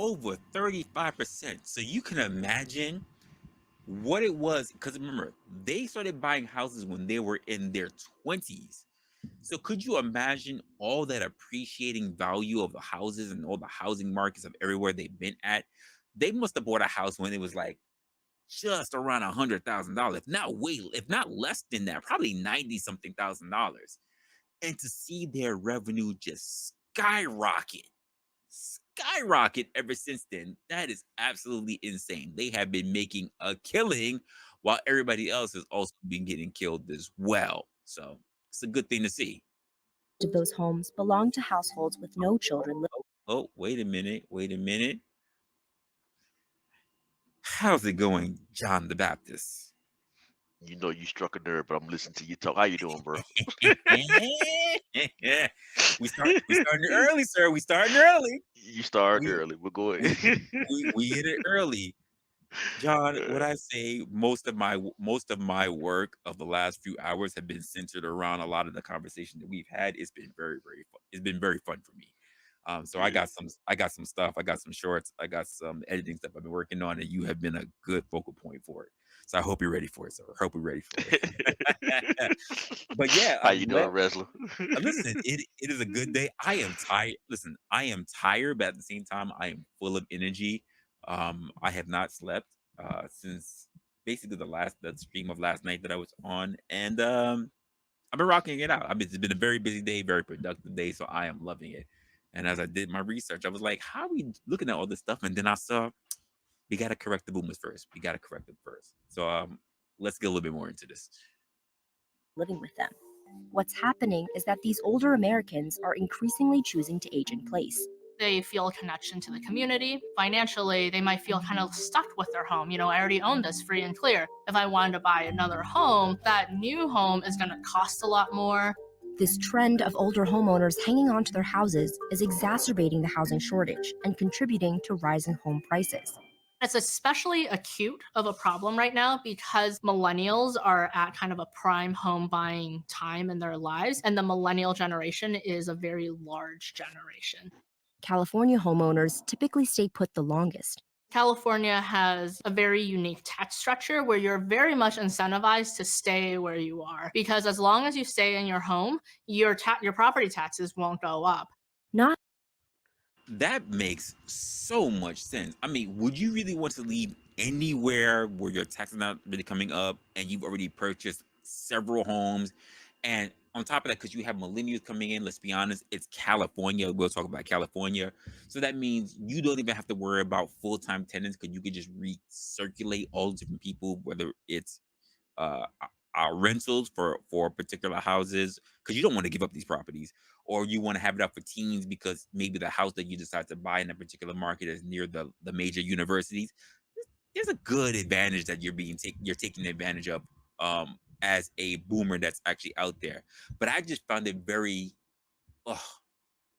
over 35%. So you can imagine what it was. Because remember, they started buying houses when they were in their 20s. So could you imagine all that appreciating value of the houses and all the housing markets of everywhere they've been at? They must have bought a house when it was like just around $100,000, if not less than that, probably 90 something thousand dollars. And to see their revenue just skyrocket ever since then, that is absolutely insane. They have been making a killing while everybody else has also been getting killed as well. So it's a good thing to see. Of those homes belong to households with no Oh, children. oh, wait a minute. Wait a minute. How's it going, John the Baptist? You know you struck a nerve, but I'm listening to you talk. How you doing, bro? We starting early, sir. We starting early. You started We early, but go we ahead. we hit it early. John, what Uh, I say, most of my work of the last few hours have been centered around a lot of the conversation that we've had. It's been very fun. It's been very fun for me. So Good. I got some stuff, I got some shorts, I got some editing stuff I've been working on, and you have been a good focal point for it. So I hope you're ready for it, sir. I hope we're ready for it. But yeah, How you I'm doing, glad. wrestler? Listen, it is a good day. I am tired. Listen, I am tired, but at the same time, I am full of energy. I have not slept since basically the stream of last night that I was on, and I've been rocking it out. It's been a very busy day, very productive day, so I am loving it. And as I did my research, I was like, "How are we looking at all this stuff?" And then I saw we got to correct the boomers first. We got to correct them first. So let's get a little bit more into this. Living with them. What's happening is that these older Americans are increasingly choosing to age in place. They feel a connection to the community. Financially, they might feel kind of stuck with their home. I already own this free and clear. If I wanted to buy another home, that new home is going to cost a lot more. This trend of older homeowners hanging on to their houses is exacerbating the housing shortage and contributing to rising home prices. It's especially acute of a problem right now because millennials are at kind of a prime home buying time in their lives, and the millennial generation is a very large generation. California homeowners typically stay put the longest. California has a very unique tax structure where you're very much incentivized to stay where you are because as long as you stay in your home, your property taxes won't go up. Not That makes so much sense. I mean, would you really want to leave anywhere where your taxes not really coming up and you've already purchased several homes? And on top of that, because you have millennials coming in, let's be honest, it's California. We'll talk about California. So that means you don't even have to worry about full-time tenants because you could just recirculate all the different people, whether it's uh, rentals for particular houses because you don't want to give up these properties, or you want to have it up for teens because maybe the house that you decide to buy in a particular market is near the major universities. There's a good advantage that you're taking advantage of as a boomer that's actually out there. But I just found it very ugh,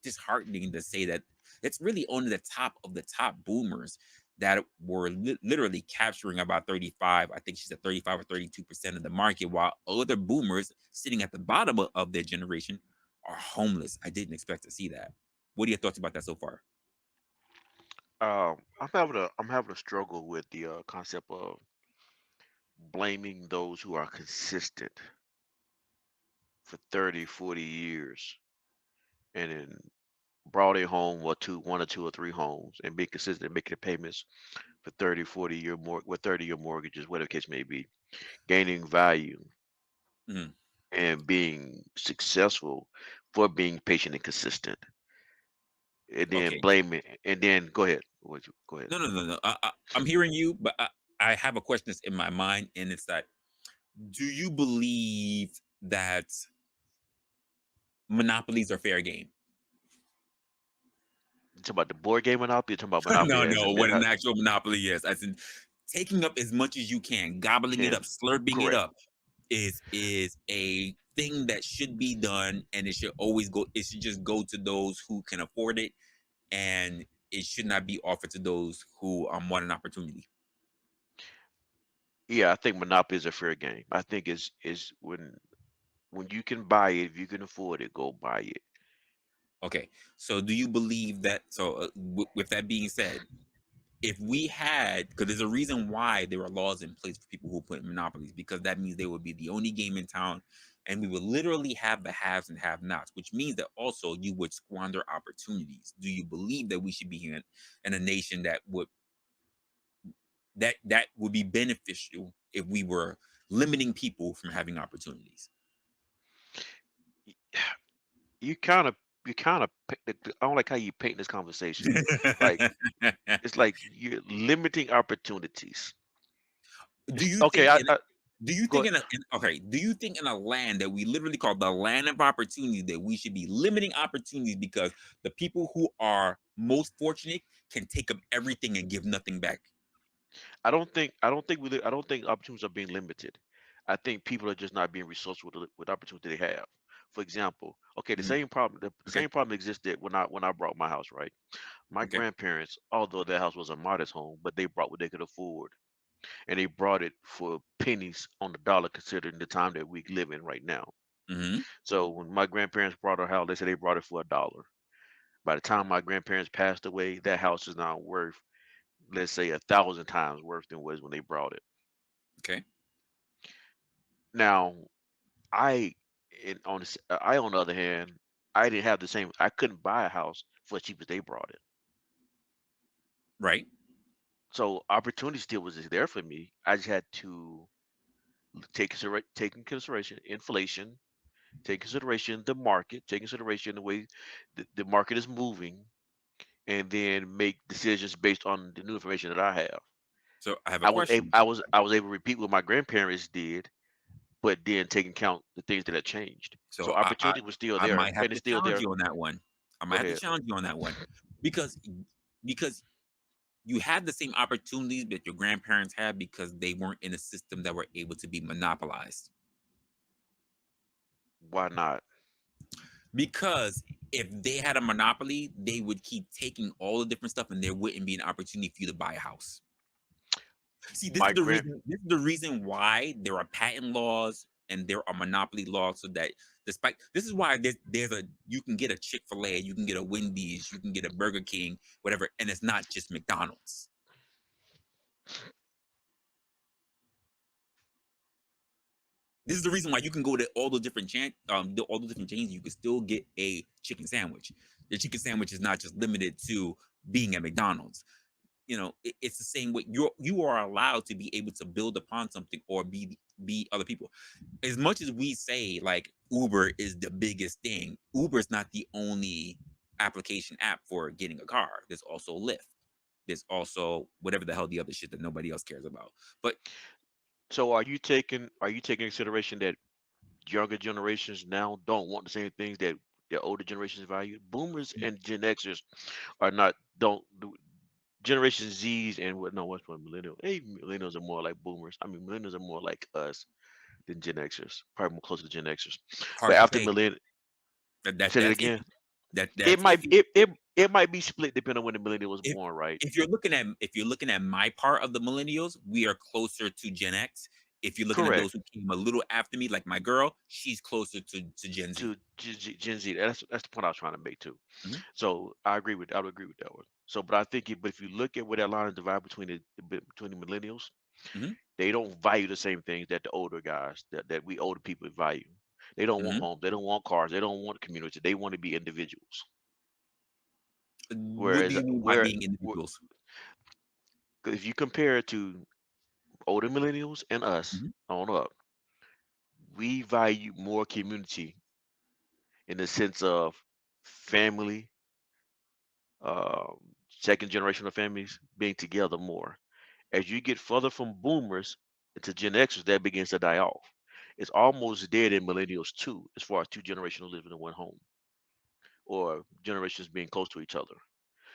disheartening to say that it's really only the top of the top boomers that were literally capturing about 35, I think she said 35 or 32% of the market, while other boomers sitting at the bottom of their generation are homeless. I didn't expect to see that. What are your thoughts about that so far? I'm having a struggle with the concept of blaming those who are consistent for 30, 40 years and then brought a home or two, one or two or three homes and be consistent making the payments for 30, 40 year with 30-year mortgages, whatever the case may be, gaining value Mhm. and being successful for being patient and consistent. And then Okay. blame it and then go ahead. Go ahead. No. I'm hearing you, but I have a question that's in my mind, and it's that: do you believe that monopolies are fair game? You talking about the board game Monopoly? You talking about Monopoly No, as no. in What an actual monopoly is, as in taking up as much as you can, gobbling it can up, slurping it correct. up, is a thing that should be done, and it should always go. It should just go to those who can afford it, and it should not be offered to those who want an opportunity. Yeah, I think Monopoly is a fair game. I think is when you can buy it, if you can afford it, go buy it. Okay, so do you believe that? So with that being said, if we had, because there's a reason why there are laws in place for people who put monopolies, because that means they would be the only game in town, and we would literally have the haves and have nots, which means that also you would squander opportunities. Do you believe that we should be in a nation that would be beneficial if we were limiting people from having opportunities? You kind of you kind of I don't like how you paint this conversation. Like it's like you're limiting opportunities. do you Okay, think in do you go. think okay, do you think in a land that we literally call the land of opportunity that we should be limiting opportunities because the people who are most fortunate can take up everything and give nothing back? I don't think opportunities are being limited. I think people are just not being resourceful with opportunity they have. For example, okay, Mhm. the Okay. same problem existed when I brought my house, right? My Okay. grandparents, although their house was a modest home, but they brought what they could afford, and they brought it for pennies on the dollar, considering the time that we live in right now. Hmm. So when my grandparents brought our house, they said they brought it for a dollar. By the time my grandparents passed away, that house is now worth, let's say, 1,000 times worth than it was when they brought it. Okay. Now, I, I on the other hand, I didn't have the same. I couldn't buy a house for as cheap as they brought it. Right. So opportunity still was there for me. I just had to take in consideration inflation, take consideration the market, take consideration the way the market is moving, and then make decisions based on the new information that I have. So I have a question. I was able to repeat what my grandparents did, but then take into account the things that had changed. So So opportunity was still I there, might have and it's to still challenge there. you on that one. I Go might have to ahead. challenge you on that one because because you had the same opportunities that your grandparents had because they weren't in a system that were able to be monopolized. Why not? Because if they had a monopoly, they would keep taking all the different stuff, and there wouldn't be an opportunity for you to buy a house. See, this is My the grand reason. This is the reason why there are patent laws and there are monopoly laws, so that despite this is why there's a you can get a Chick-fil-A, you can get a Wendy's, you can get a Burger King, whatever, and it's not just McDonald's. This is the reason why you can go to all the different all the different chains. You can still get a chicken sandwich. The chicken sandwich is not just limited to being at McDonald's. It's the same way. You are allowed to be able to build upon something or be other people. As much as we say like Uber is the biggest thing, Uber is not the only application app for getting a car. There's also Lyft. There's also whatever the hell the other shit that nobody else cares about. But So are you taking consideration that younger generations now don't want the same things that the older generations value? Boomers and Gen Xers are not don't do Generation Z's and what no what's one millennial. Hey, millennials are more like boomers. I mean millennials are more like us than Gen Xers. Probably more closer to Gen Xers. But hard to after say. millennial That say it that's again. iffy. That It that's might iffy. it might be split depending on when the millennial was if born, right? if you're looking at my part of the millennials, we are closer to Gen X. If you're looking at those Correct. who came a little after me, like my girl, she's closer to Gen Z. To Gen Z. That's the point I was trying to make too. Mhm, So I would agree with that one. So, but I think but if you look at where that line is divided between between the millennials, mhm, they don't value the same things that the older guys that we older people value. They don't want mhm. homes. They don't want cars. They don't want community. They want to be individuals. What do Whereas you mean by being individuals? if you compare it to older millennials and us Mhm. on up, we value more community in the sense of family, um, second generational families being together more. As you get further from boomers into Gen Xers, that begins to die off. It's almost dead in millennials too, as far as two generational living in one home or generations being close to each other.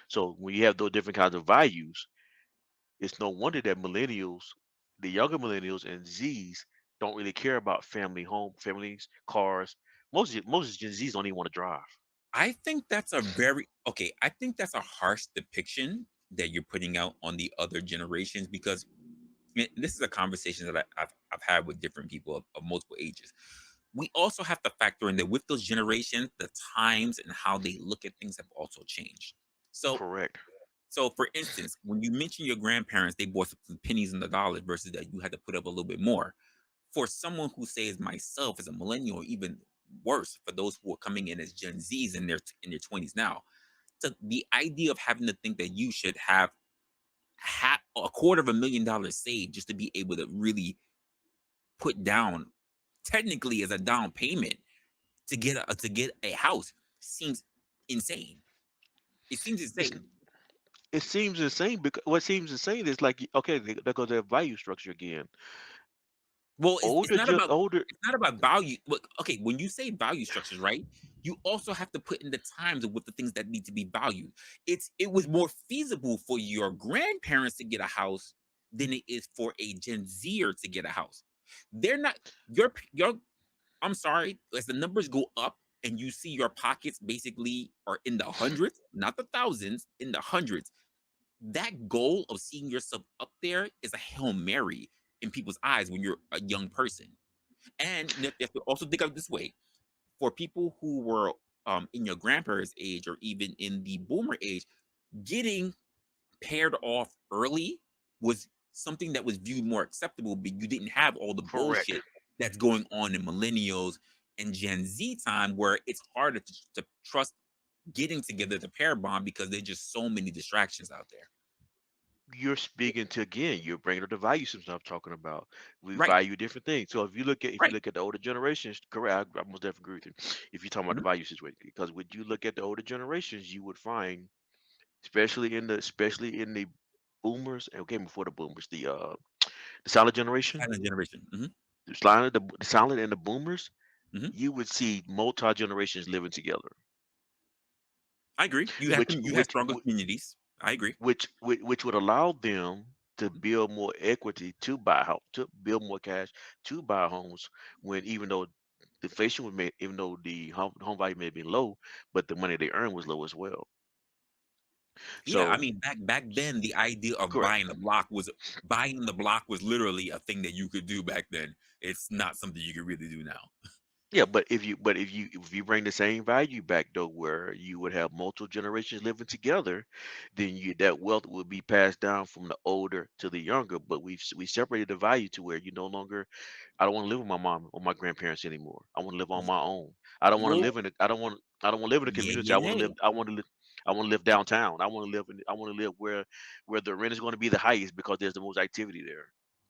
So when you have those different kinds of values, it's no wonder that millennials, the younger millennials and Zs, don't really care about families, cars. Most Gen Zs don't even want to drive. I think that's a very okay. I think that's a harsh depiction that you're putting out on the other generations because this is a conversation that I've had with different people of multiple ages. We also have to factor in that with those generations, the times and how they look at things have also changed. So Correct. So, for instance, when you mention your grandparents, they bought some pennies in the dollar versus that you had to put up a little bit more. For someone who says myself as a millennial, or even worse, for those who are coming in as Gen Zs in their 20s now, so the idea of having to think that you should have a quarter of $1 million saved just to be able to really put down, technically as a down payment to get a house seems insane. It seems It's insane. it seems insane because what seems insane is like okay, there goes that value structure again. Well, Older, older. it's not about value. Look, okay, when you say value structures, right? You also have to put in the times with the things that need to be valued. It was more feasible for your grandparents to get a house than it is for a Gen Zer to get a house. They're not your I'm sorry, as the numbers go up and you see your pockets basically are in the hundreds, not the thousands, in the hundreds. That goal of seeing yourself up there is a Hail Mary in people's eyes when you're a young person. And you have to also think of it this way: for people who were in your grandparents' age or even in the boomer age, getting paired off early was something that was viewed more acceptable, but you didn't have all the Correct. bullshit that's going on in millennials and Gen Z time where it's harder to trust getting together the pair bond because there's just so many distractions out there. You're speaking to again. You're bringing up the value system I'm talking about. We Right. value different things. So if you Right. look at the older generations, correct. I most definitely agree with you. If you're talking about the Mhm. value situation, because when you look at the older generations, you would find, especially in the boomers. Okay, before the boomers, the silent generation, Silent generation. the silent and the boomers, Hmm. you would see multi generations living together, I agree. which You had which stronger communities. I agree. which would allow them to build more equity to buy house, to build more cash to buy homes. When even though the inflation was made, even though the home value may be low, but the money they earn was low as well. Yeah, I So mean back then the idea of correct. buying the block was literally a thing that you could do back then. It's not something you can really do now. Yeah, but if you bring the same value back though, where you would have multiple generations living together, then that wealth would be passed down from the older to the younger. But we separated the value to where you no longer. I don't want to live with my mom or my grandparents anymore. I want to live on Y- my own. I don't want to Well, live in. I don't want to live in a yeah, community. yeah, nay. I want to live. I want to live downtown. I want to live where the rent is going to be the highest because there's the most activity there.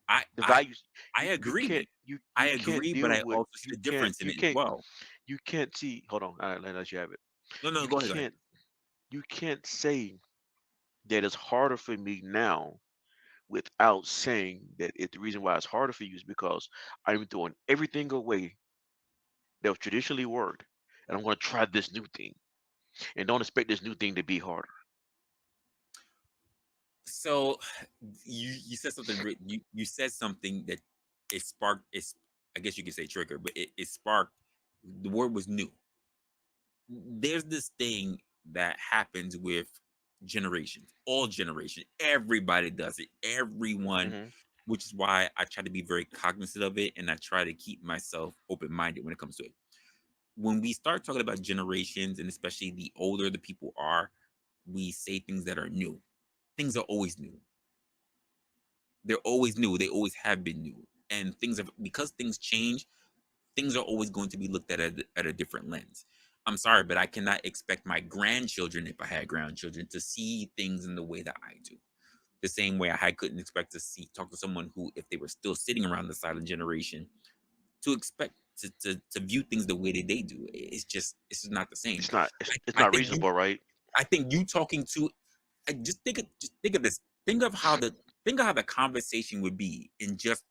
I The I values I you can't agree. you I you can't agree, but deal I with also see the difference in it as well. you can't see. Hold on, I let you have it. No, no, You go ahead, go ahead. can't you can't say that it's harder for me now without saying that the reason why it's harder for you is because I'm throwing everything away that was traditionally worked, and I'm going to try this new thing, and don't expect this new thing to be harder. So you said something you said something that it sparked it's I guess you could say trigger, but it sparked the word was new. There's this thing that happens with generations, all generations. Everybody does it. Everyone, Hmm. which is why I try to be very cognizant of it and I try to keep myself open minded when it comes to it. When we start talking about generations, and especially the older the people are, we say things that are new. Things are always new. They're always new. They always have been new. And things have because things change, things are always going to be looked at a different lens. I'm sorry, but I cannot expect my grandchildren, if I had grandchildren, to see things in the way that I do. The same way I couldn't expect to talk to someone who, if they were still sitting around the silent generation, to expect to view things the way that they do. It's just not the same. It's I not think you reasonable, right? I think you talking to just think of this. Think of how the conversation would be in just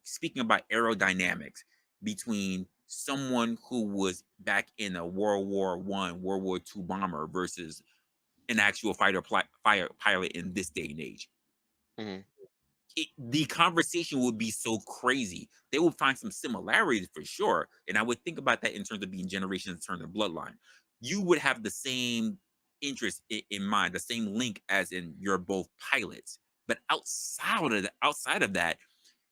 speaking about aerodynamics between someone who was back in a World War I, World War II bomber versus an actual fire pilot in this day and age. Hmm. The conversation would be so crazy. They would find some similarities for sure. And I would think about that in terms of being generations, in terms of bloodline. You would have the same interest in mind, the same link as in you're both pilots. But outside of that,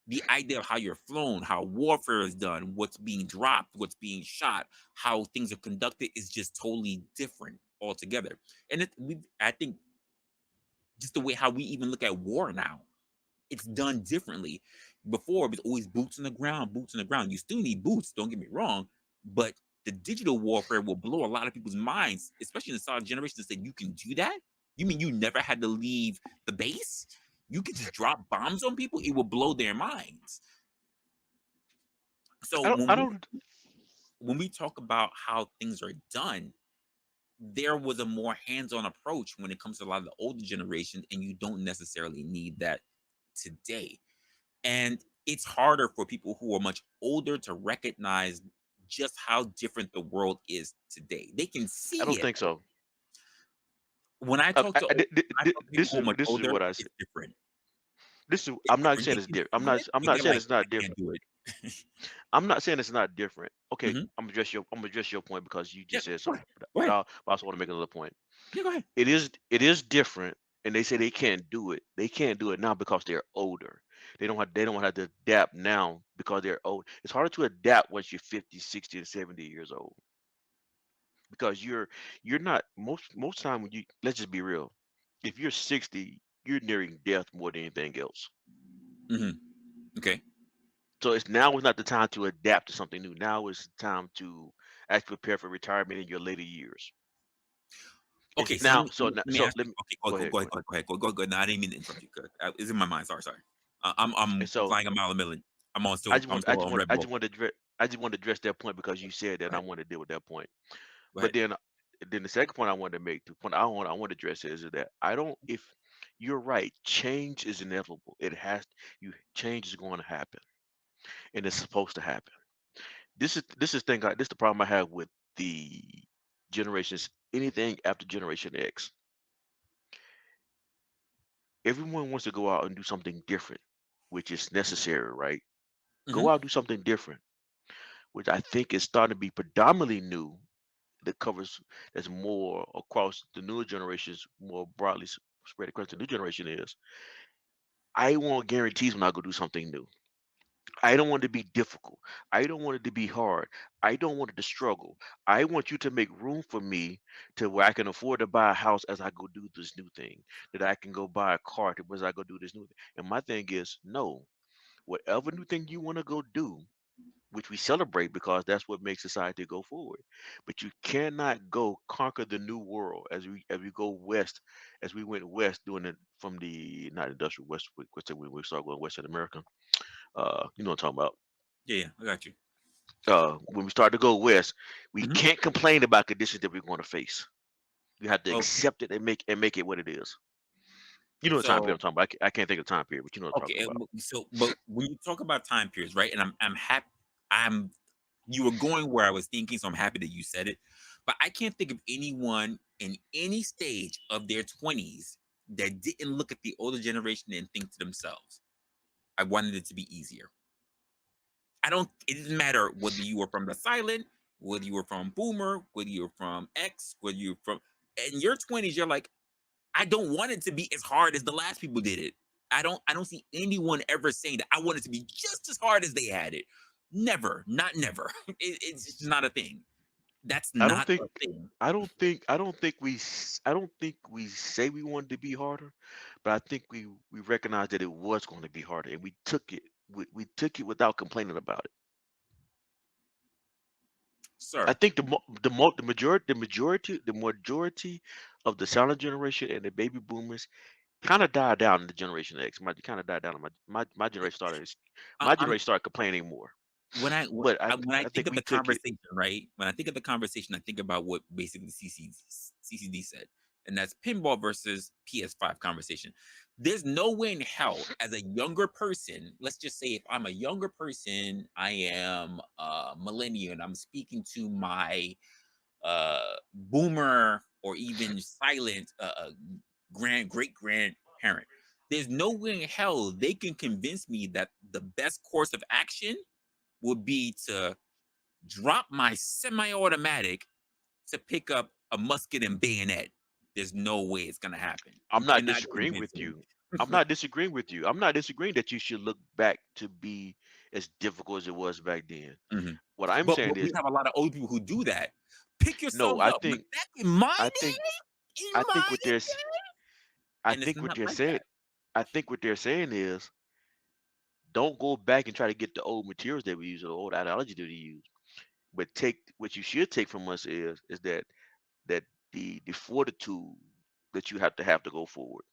the idea of how you're flown, how warfare is done, what's being dropped, what's being shot, how things are conducted is just totally different altogether. And I think Just the way how we even look at war now, it's done differently. Before it was always boots on the ground, boots on the ground. You still need boots, don't get me wrong, but the digital warfare will blow a lot of people's minds, especially in the solid generation that said you can do that. You mean you never had to leave the base? You could just drop bombs on people, it will blow their minds. So I don't. when we talk about how things are done, there was a more hands-on approach when it comes to a lot of the older generation, and you don't necessarily need that today. And it's harder for people who are much older to recognize just how different the world is today. They can I see don't it. think so. When I talk to I- when thi- thi- I thi- talk to people who are much this is older, what I said. it's different. This is. It's I'm not different. saying They it's can different. see it I'm and not they're saying like, it's I not can't different. do it. I'm not saying it's not different. Okay, Hmm. I'm gonna address your point because you Yeah, just said go something. ahead. Go ahead. I also want to make another point. Yeah, go ahead. It is different, and they say they can't do it. They can't do it now because they're older. They don't have to adapt now because they're old. It's harder to adapt once you're 50, 60, and 70 years old because you're not most time when you let's just be real. If you're 60, you're nearing death more than anything else. Hmm. Okay. So it's now is not the time to adapt to something new. Now is the time to actually prepare for retirement in your later years. Okay. So Now, so let me so ask let you. me Okay, go ahead, go go ahead, ahead. go ahead, go ahead, go ahead. No, I didn't mean to interrupt you. It's in my mind. Sorry, sorry. And I'm so flying a mile a million. I'm still on Red Bull. I just want to address that point because you said that Go and I ahead. want to deal with that point. Go But ahead. then the second point I wanted to make, the point I want to address is that I don't if you're right, change is inevitable. It has you change is going to happen and it's supposed to happen. This is the problem I have with the generations anything after generation X. Everyone wants to go out and do something different, which is necessary, right? Go Hmm. out and do something different, which I think is starting to be predominantly new that covers that's more across the newer generations, more broadly spread across the new generation is I want guarantees when I go do something new. I don't want it to be difficult. I don't want it to be hard. I don't want it to struggle. I want you to make room for me to where I can afford to buy a house as I go do this new thing, that I can go buy a car as I go do this new thing. And my thing is, no, whatever new thing you want to go do, which we celebrate because that's what makes society go forward. But you cannot go conquer the new world as we go west, as we went west doing it from the not industrial west, when we start going Western America. You know what I'm talking about. Yeah, yeah, I got you. When we start to go west, we Hmm. can't complain about conditions that we're going to face. You have to Okay. accept it and make it what it is. You know the time period So I'm talking about. I can't think of the time period, but you know what I'm okay. talking about. So, but when you talk about time periods, right? And I'm happy. I'm You were going where I was thinking, so I'm happy that you said it. But I can't think of anyone in any stage of their 20s that didn't look at the older generation and think to themselves, I wanted it to be easier. I don't, it doesn't matter whether you were from the silent, whether you were from boomer, whether you're from X, whether you're from, in your 20s, you're like, I don't want it to be as hard as the last people did it. I don't see anyone ever saying that I want it to be just as hard as they had it. Never, not never. It's just not a thing. That's I don't not think a thing. I don't think we say we wanted to be harder, but I think we recognized that it was going to be harder, and we took it. We took it without complaining about it. I Sir. think the majority of the silent generation and the baby boomers kind of died down in the generation X. Kind of died down. My generation I, I'm complaining more. when But when I I think think of we the took it. conversation, right? When I think of the conversation, I think about what basically CCD said, and that's pinball versus PS5 conversation. There's no way in hell, as a younger person, let's just say if I'm a younger person, I am a millennial, and I'm speaking to my boomer or even silent great grandparent. There's no way in hell they can convince me that the best course of action would be to drop my semi-automatic to pick up a musket and bayonet. There's no way it's gonna happen. You I'm not cannot disagreeing convince with me. you. I'm not disagreeing with you. I'm not disagreeing that you should look back to be as difficult as it was back then. Mhm. What I'm But saying we is, have a lot of old people who do that. Pick no, yourselves up. Like back in my I day, think in I my think what there's day. I and it's think what not they're like saying that. I think what they're saying is don't go back and try to get the old materials that we use or the old ideology that we use. But take what you should take from us is that the fortitude that you have to go forward.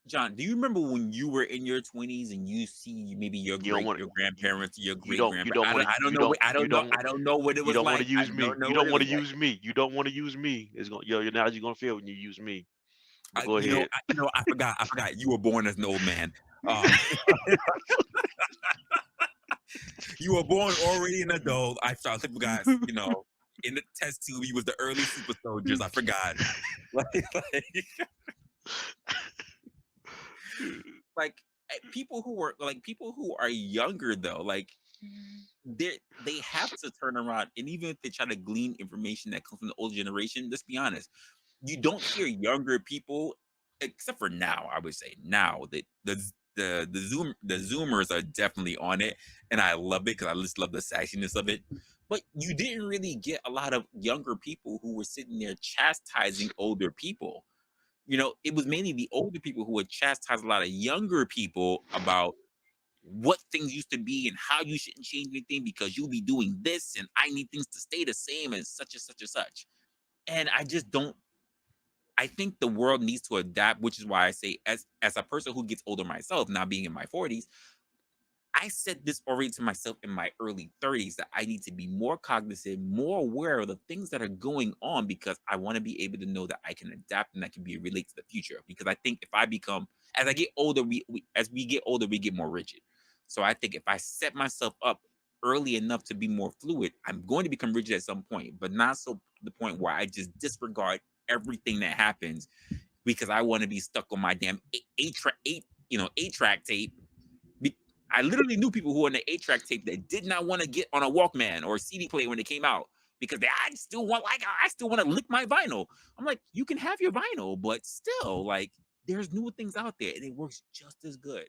John, do you remember when you were in your 20s and you see maybe You don't want your you grandparents, your you great don't you grandparents? don't want to I don't you know don't you don't I don't know what it you was don't want like. to I use me. don't know You what don't it want was to like. use me. You don't want to use me. It's going your analogy gonna fail when you use me. But go ahead. I forgot you were born as an old man. Um, you were born already an adult. I forgot, in the test tube, he was the early super soldiers. I forgot. Like people who are younger though, like they have to turn around, and even if they try to glean information that comes from the older generation, let's be honest, you don't hear younger people, except for now. I would say now that the Zoomers are definitely on it, and I love it because I just love the sassiness of it. But you didn't really get a lot of younger people who were sitting there chastising older people. It was mainly the older people who would chastise a lot of younger people about what things used to be and how you shouldn't change anything because you'll be doing this and I need things to stay the same and such and such and such. And I just don't I think the world needs to adapt, which is why I say as a person who gets older myself, now being in my 40s, I said this already to myself in my early 30s that I need to be more cognizant, more aware of the things that are going on because I want to be able to know that I can adapt and I can be relate to the future. Because I think if I become, as I get older, as we get older, we get more rigid. So I think if I set myself up early enough to be more fluid, I'm going to become rigid at some point, but not so to the point where I just disregard everything that happens because I want to be stuck on my damn eight track tape. I literally knew people who were on the 8-track tape that did not want to get on a Walkman or a CD player when they came out because I still want to lick my vinyl. I'm like, you can have your vinyl, but still, like, there's newer things out there and it works just as good.